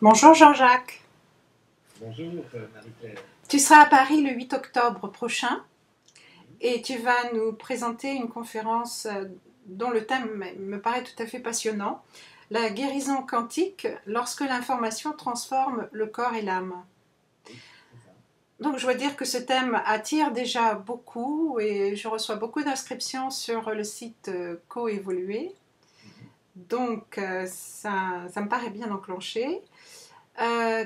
Bonjour Jean-Jacques. Bonjour Marie-Claire. Tu seras à Paris le 8 octobre prochain et tu vas nous présenter une conférence dont le thème me paraît tout à fait passionnant, la guérison quantique lorsque l'information transforme le corps et l'âme. Oui, c'est ça. Donc je dois dire que ce thème attire déjà beaucoup et je reçois beaucoup d'inscriptions sur le site Coévoluer. Mhm. Donc ça me paraît bien enclenché.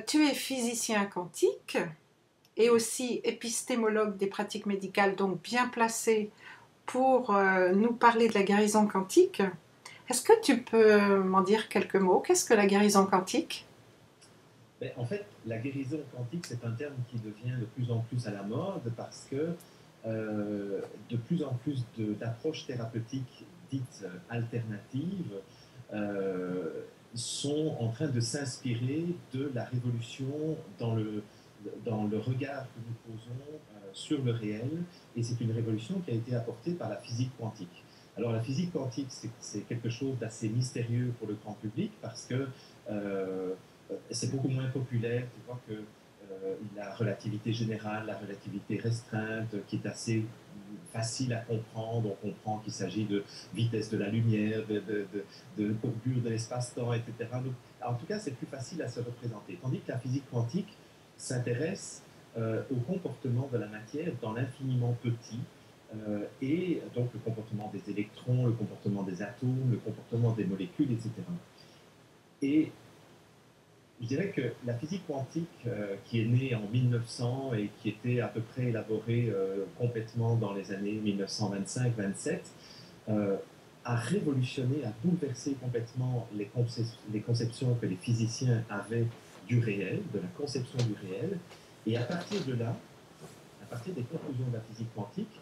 Tu es physicien quantique et Oui. aussi épistémologue des pratiques médicales, donc bien placé pour nous parler de la guérison quantique. Est-ce que tu peux m'en dire quelques mots? Qu'est-ce que la guérison quantique? En fait, la guérison quantique, c'est un terme qui devient de plus en plus à la mode parce que euh, de plus en plus d'approches thérapeutiques dites alternatives euh, sont en train de s'inspirer de la révolution dans le regard que nous posons sur le réel. Et c'est une révolution qui a été apportée par la physique quantique. Alors la physique quantique, c'est quelque chose d'assez mystérieux pour le grand public parce que c'est beaucoup moins populaire. Tu vois que la relativité générale, la relativité restreinte, qui est assez facile à comprendre. On comprend qu'il s'agit de vitesse de la lumière, de courbure de l'espace-temps, etc. Donc, en tout cas, c'est plus facile à se représenter. Tandis que la physique quantique s'intéresse au comportement de la matière dans l'infiniment petit, et donc le comportement des électrons, le comportement des atomes, le comportement des molécules, etc. Et je dirais que la physique quantique, qui est née en 1900 et qui était à peu près élaborée complètement dans les années 1925-27, euh, a révolutionné, a bouleversé complètement les conceptions que les physiciens avaient du réel, de la conception du réel. Et à partir de là, à partir des conclusions de la physique quantique,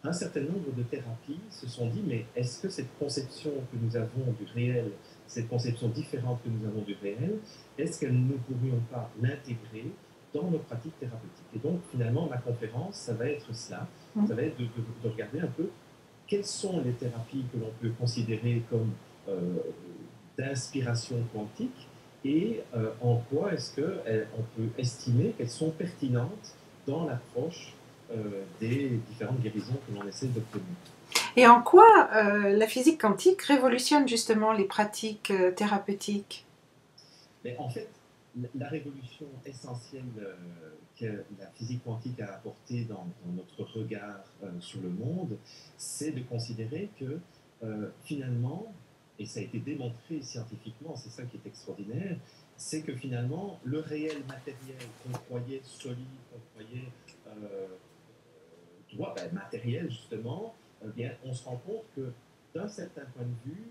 un certain nombre de thérapies se sont dit, mais est-ce que cette conception que nous avons du réel, cette conception différente que nous avons du réel, est-ce que nous ne pourrions pas l'intégrer dans nos pratiques thérapeutiques? Et donc, finalement, ma conférence, ça va être cela. Ça va être de regarder un peu quelles sont les thérapies que l'on peut considérer comme euh, d'inspiration quantique et en quoi est-ce qu'on peut estimer qu'elles sont pertinentes dans l'approche des différentes guérisons que l'on essaie d'obtenir. Et en quoi la physique quantique révolutionne justement les pratiques thérapeutiques? Mais en fait, la révolution essentielle que la physique quantique a apportée dans notre regard sur le monde, c'est de considérer que finalement, et ça a été démontré scientifiquement, c'est ça qui est extraordinaire, c'est que finalement, le réel matériel qu'on croyait solide, qu'on croyait matériel justement, bien, on se rend compte que d'un certain point de vue,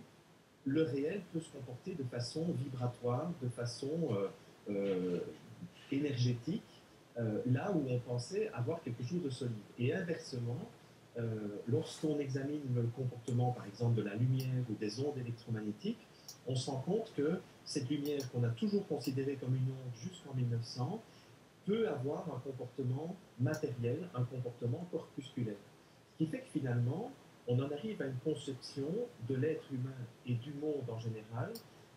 le réel peut se comporter de façon vibratoire, de façon euh, énergétique, là où on pensait avoir quelque chose de solide. Et inversement, lorsqu'on examine le comportement, par exemple, de la lumière ou des ondes électromagnétiques, on se rend compte que cette lumière qu'on a toujours considérée comme une onde jusqu'en 1900 peut avoir un comportement matériel, un comportement corpusculaire. Ce qui fait que finalement, on en arrive à une conception de l'être humain et du monde en général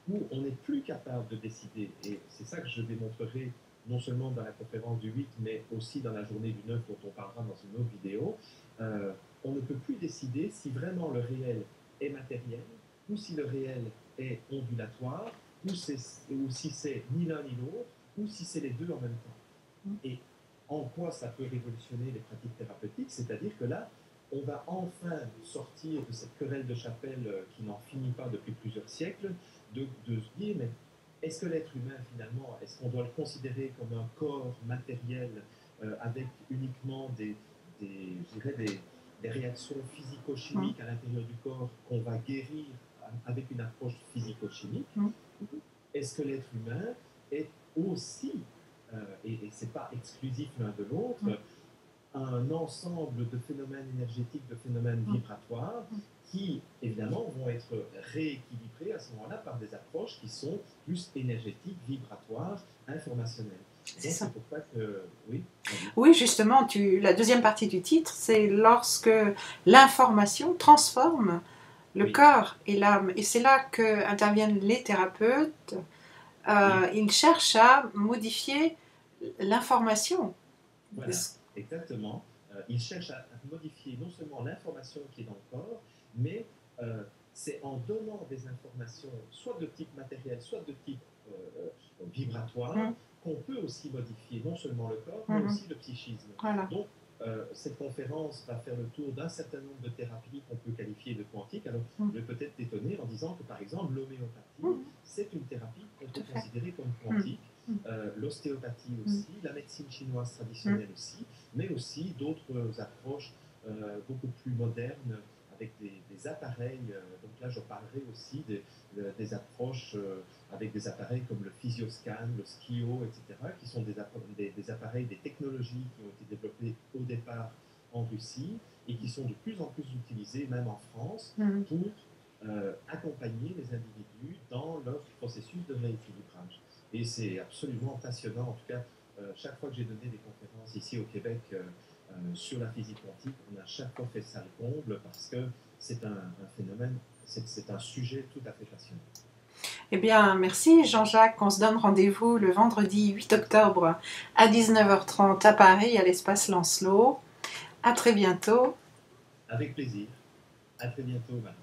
où on n'est plus capable de décider. Et c'est ça que je démontrerai non seulement dans la conférence du 8, mais aussi dans la journée du 9 dont on parlera dans une autre vidéo. On ne peut plus décider si vraiment le réel est matériel ou si le réel est ondulatoire ou si c'est ni l'un ni l'autre ou si c'est les deux en même temps. Et en quoi ça peut révolutionner les pratiques thérapeutiques, c'est-à-dire que là, on va enfin sortir de cette querelle de chapelle qui n'en finit pas depuis plusieurs siècles, de se dire, mais est-ce que l'être humain, finalement, est-ce qu'on doit le considérer comme un corps matériel avec uniquement des réactions physico-chimiques à l'intérieur du corps qu'on va guérir avec une approche physico-chimique? Est-ce que l'être humain est aussi, et ce n'est pas exclusif l'un de l'autre, un ensemble de phénomènes énergétiques, de phénomènes vibratoires qui, évidemment, vont être rééquilibrés à ce moment-là par des approches qui sont plus énergétiques, vibratoires, informationnelles. C'est ça. C'est pour ça que, oui. Oui, justement, la deuxième partie du titre, c'est lorsque l'information transforme le corps et l'âme. Et c'est là qu'interviennent les thérapeutes il cherche à modifier l'information. Voilà, exactement. Il cherche à modifier non seulement l'information qui est dans le corps, mais c'est en donnant des informations soit de type matériel, soit de type vibratoire, qu'on peut aussi modifier non seulement le corps, mais aussi le psychisme. Voilà. Donc, cette conférence va faire le tour d'un certain nombre de thérapies qu'on peut qualifier de quantiques. Alors, je vais peut-être t'étonner en disant que, par exemple, l'homéopathie, c'est une thérapie qu'on peut considérer comme quantique. L'ostéopathie aussi, la médecine chinoise traditionnelle aussi, mais aussi d'autres approches beaucoup plus modernes avec des appareils. Donc là, je parlerai aussi des approches avec des appareils comme le physioscan, le skio, etc., qui sont des appareils, des technologies qui ont été développées au départ en Russie et qui sont de plus en plus utilisées, même en France, pour accompagner les individus dans leur processus de rééquilibrage. Et c'est absolument passionnant. En tout cas, chaque fois que j'ai donné des conférences ici au Québec sur la physique quantique, on a chaque fois fait ça le comble parce que c'est un phénomène, c'est un sujet tout à fait passionnant. Eh bien, merci Jean-Jacques. On se donne rendez-vous le vendredi 8 octobre à 19h30 à Paris, à l'espace Lancelot. À très bientôt. Avec plaisir. À très bientôt, Marie.